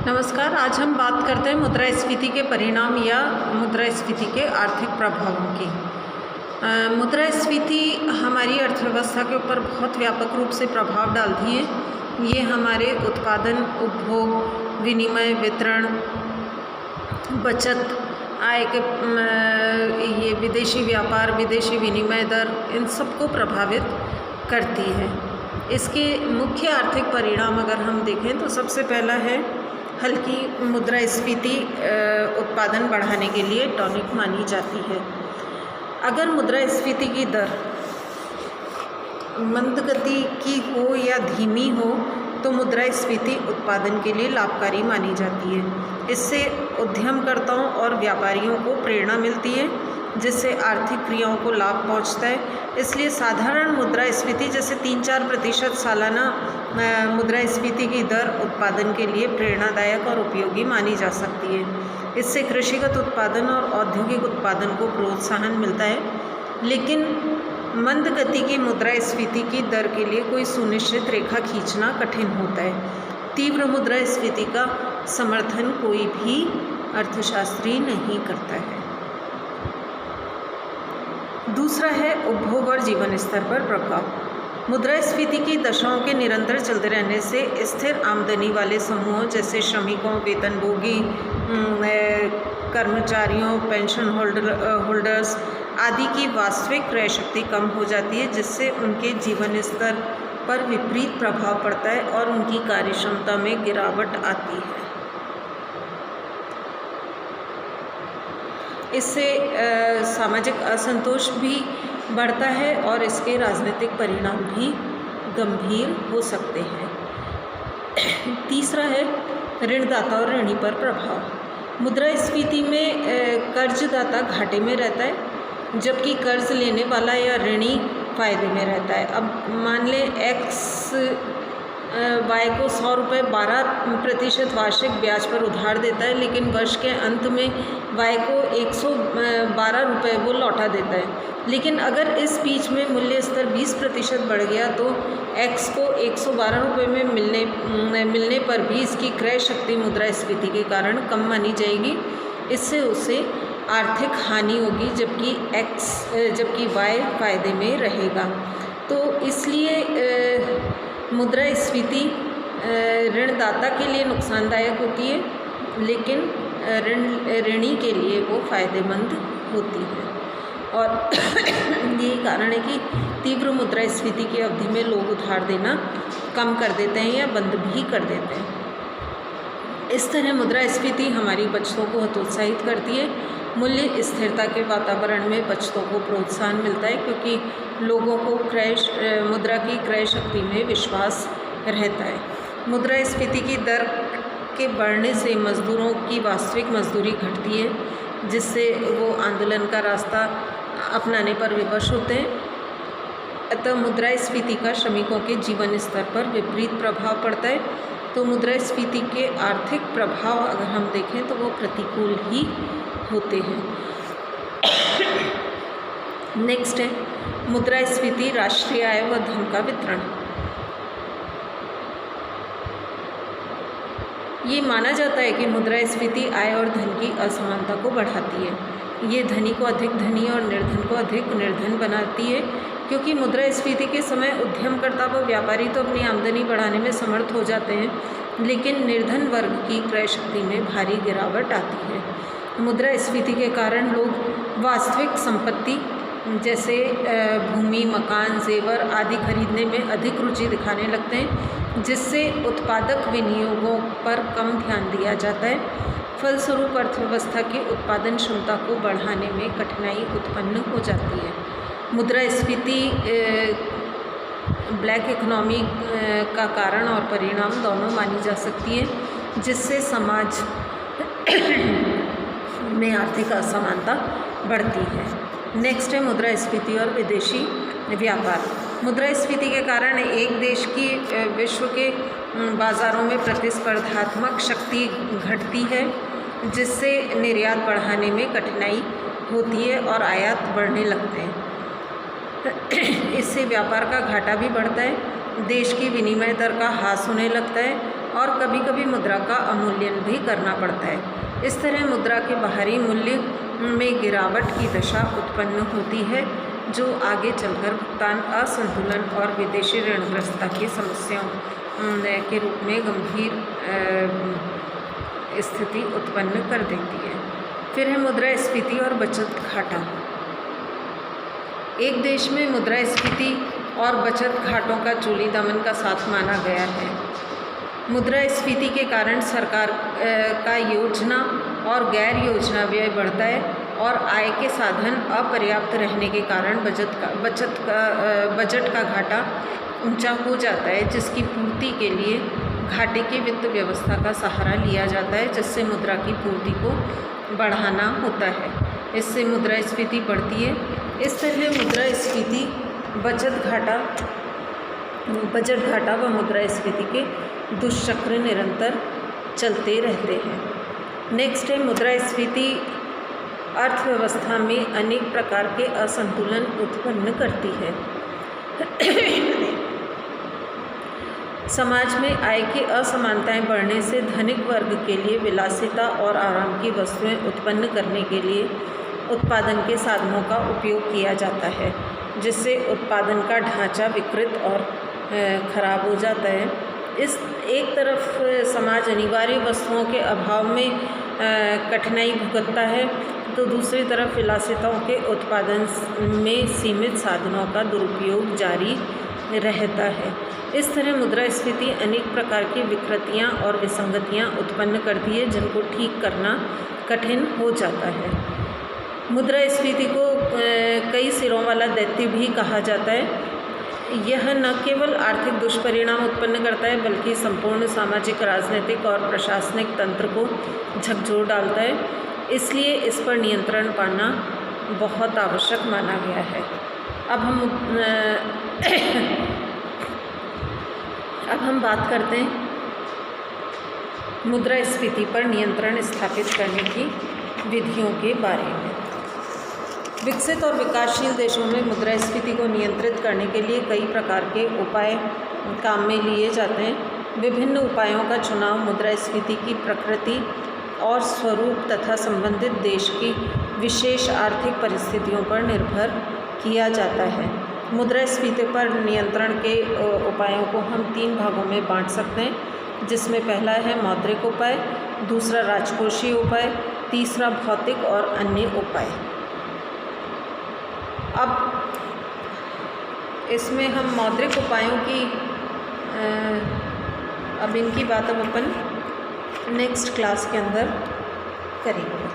नमस्कार। आज हम बात करते हैं मुद्रास्फीति के परिणाम या मुद्रास्फीति के आर्थिक प्रभावों की। मुद्रास्फीति हमारी अर्थव्यवस्था के ऊपर बहुत व्यापक रूप से प्रभाव डालती है। ये हमारे उत्पादन, उपभोग, विनिमय, वितरण, बचत, आय के ये विदेशी व्यापार, विदेशी विनिमय दर, इन सबको प्रभावित करती है। इसके मुख्य आर्थिक परिणाम अगर हम देखें तो सबसे पहला है हल्की मुद्रास्फीति उत्पादन बढ़ाने के लिए टॉनिक मानी जाती है। अगर मुद्रास्फीति की दर मंद गति की हो या धीमी हो तो मुद्रास्फीति उत्पादन के लिए लाभकारी मानी जाती है। इससे उद्यमकर्ताओं और व्यापारियों को प्रेरणा मिलती है, जिससे आर्थिक क्रियाओं को लाभ पहुंचता है। इसलिए साधारण मुद्रास्फीति जैसे 3-4% सालाना मुद्रास्फीति की दर उत्पादन के लिए प्रेरणादायक और उपयोगी मानी जा सकती है। इससे कृषिगत उत्पादन और औद्योगिक उत्पादन को प्रोत्साहन मिलता है, लेकिन मंद गति की मुद्रास्फीति की दर के लिए कोई सुनिश्चित रेखा खींचना कठिन होता है। तीव्र मुद्रास्फीति का समर्थन कोई भी अर्थशास्त्री नहीं करता है। दूसरा है उपभोग और जीवन स्तर पर प्रभाव। मुद्रास्फीति की दशाओं के निरंतर चलते रहने से स्थिर आमदनी वाले समूहों जैसे श्रमिकों, वेतनभोगी, कर्मचारियों, पेंशन होल्डर्स आदि की वास्तविक क्रय शक्ति कम हो जाती है, जिससे उनके जीवन स्तर पर विपरीत प्रभाव पड़ता है और उनकी कार्यक्षमता में गिरावट आती है। इससे सामाजिक असंतोष भी बढ़ता है और इसके राजनीतिक परिणाम भी गंभीर हो सकते हैं। तीसरा है ऋणदाता और ऋणी पर प्रभाव। मुद्रास्फीति में कर्जदाता घाटे में रहता है, जबकि कर्ज लेने वाला या ऋणी फायदे में रहता है। अब मान लें एक्स वाई को 100 रुपये 12% वार्षिक ब्याज पर उधार देता है, लेकिन वर्ष के अंत में वाई को 112 रुपये वो लौटा देता है। लेकिन अगर इस बीच में मूल्य स्तर 20% बढ़ गया तो एक्स को 112 रुपये में मिलने पर भी इसकी क्रय शक्ति मुद्रास्फीति के कारण कम मानी जाएगी। इससे उसे आर्थिक हानि होगी, जबकि वाई फायदे में रहेगा। तो इसलिए मुद्रास्फीति ऋणदाता के लिए नुकसानदायक होती है, लेकिन ऋणी के लिए वो फ़ायदेमंद होती है। और यही कारण है कि तीव्र मुद्रास्फीति की अवधि में लोग उधार देना कम कर देते हैं या बंद भी कर देते हैं। इस तरह मुद्रास्फीति हमारी बचतों को हतोत्साहित करती है। मूल्य स्थिरता के वातावरण में बचतों को प्रोत्साहन मिलता है, क्योंकि लोगों को मुद्रा की क्रय शक्ति में विश्वास रहता है। मुद्रास्फीति की दर के बढ़ने से मजदूरों की वास्तविक मजदूरी घटती है, जिससे वो आंदोलन का रास्ता अपनाने पर विवश होते हैं। अतः मुद्रास्फीति का श्रमिकों के जीवन स्तर पर विपरीत प्रभाव पड़ता है। तो मुद्रास्फीति के आर्थिक प्रभाव अगर हम देखें तो वो प्रतिकूल ही होते हैं। नेक्स्ट है मुद्रास्फीति राष्ट्रीय आय व धन का वितरण। ये माना जाता है कि मुद्रास्फीति आय और धन की असमानता को बढ़ाती है। ये धनी को अधिक धनी और निर्धन को अधिक निर्धन बनाती है, क्योंकि मुद्रास्फीति के समय उद्यमकर्ता व व्यापारी तो अपनी आमदनी बढ़ाने में समर्थ हो जाते हैं, लेकिन निर्धन वर्ग की क्रय शक्ति में भारी गिरावट आती है। मुद्रास्फीति के कारण लोग वास्तविक संपत्ति जैसे भूमि, मकान, जेवर आदि खरीदने में अधिक रुचि दिखाने लगते हैं, जिससे उत्पादक विनियोगों पर कम ध्यान दिया जाता है। फलस्वरूप अर्थव्यवस्था की उत्पादन क्षमता को बढ़ाने में कठिनाई उत्पन्न हो जाती है। मुद्रास्फीति ब्लैक इकोनॉमी का कारण और परिणाम दोनों मानी जा सकती है, जिससे समाज में आर्थिक असमानता बढ़ती है। नेक्स्ट है मुद्रास्फीति और विदेशी व्यापार। मुद्रास्फीति के कारण एक देश की विश्व के बाज़ारों में प्रतिस्पर्धात्मक शक्ति घटती है, जिससे निर्यात बढ़ाने में कठिनाई होती है और आयात बढ़ने लगते हैं। इससे व्यापार का घाटा भी बढ़ता है, देश की विनिमय दर का ह्रास होने लगता है और कभी कभी मुद्रा का अवमूल्यन भी करना पड़ता है। इस तरह मुद्रा के बाहरी मूल्य में गिरावट की दशा उत्पन्न होती है, जो आगे चलकर भुगतान असंतुलन और विदेशी ऋणग्रस्तता की समस्याओं के रूप में गंभीर स्थिति उत्पन्न कर देती है। फिर है मुद्रास्फीति और बचत घाटा। एक देश में मुद्रास्फीति और बचत घाटों का चोली दामन का साथ माना गया है। मुद्रास्फीति के कारण सरकार का योजना और गैर योजना व्यय बढ़ता है और आय के साधन अपर्याप्त रहने के कारण बजट का घाटा ऊंचा हो जाता है, जिसकी पूर्ति के लिए घाटे की वित्त व्यवस्था का सहारा लिया जाता है, जिससे मुद्रा की पूर्ति को बढ़ाना होता है। इससे मुद्रास्फीति बढ़ती है। इस तरह मुद्रास्फीति, बजट घाटा व मुद्रास्फीति के दुष्चक्र निरंतर चलते रहते हैं। नेक्स्ट है मुद्रास्फीति अर्थव्यवस्था में अनेक प्रकार के असंतुलन उत्पन्न करती है। समाज में आय की असमानताएं बढ़ने से धनिक वर्ग के लिए विलासिता और आराम की वस्तुएं उत्पन्न करने के लिए उत्पादन के साधनों का उपयोग किया जाता है, जिससे उत्पादन का ढांचा विकृत और खराब हो जाता है। इस एक तरफ समाज अनिवार्य वस्तुओं के अभाव में कठिनाई भुगतता है, तो दूसरी तरफ विलासिताओं के उत्पादन में सीमित साधनों का दुरुपयोग जारी रहता है। इस तरह मुद्रास्फीति अनेक प्रकार की विकृतियां और विसंगतियां उत्पन्न करती है, जिनको ठीक करना कठिन हो जाता है। मुद्रास्फीति को कई सिरों वाला दैत्य भी कहा जाता है। यह न केवल आर्थिक दुष्परिणाम उत्पन्न करता है, बल्कि संपूर्ण सामाजिक, राजनीतिक और प्रशासनिक तंत्र को झकझोर डालता है। इसलिए इस पर नियंत्रण पाना बहुत आवश्यक माना गया है। अब हम बात करते हैं मुद्रास्फीति पर नियंत्रण स्थापित करने की विधियों के बारे में। विकसित और विकासशील देशों में मुद्रास्फीति को नियंत्रित करने के लिए कई प्रकार के उपाय काम में लिए जाते हैं। विभिन्न उपायों का चुनाव मुद्रास्फीति की प्रकृति और स्वरूप तथा संबंधित देश की विशेष आर्थिक परिस्थितियों पर निर्भर किया जाता है। मुद्रास्फीति पर नियंत्रण के उपायों को हम 3 भागों में बांट सकते हैं, जिसमें पहला है मौद्रिक उपाय, दूसरा राजकोषीय उपाय, तीसरा भौतिक और अन्य उपाय। अब इसमें हम मौद्रिक उपायों की अब इनकी बात अब अपन नेक्स्ट क्लास के अंदर करेंगे।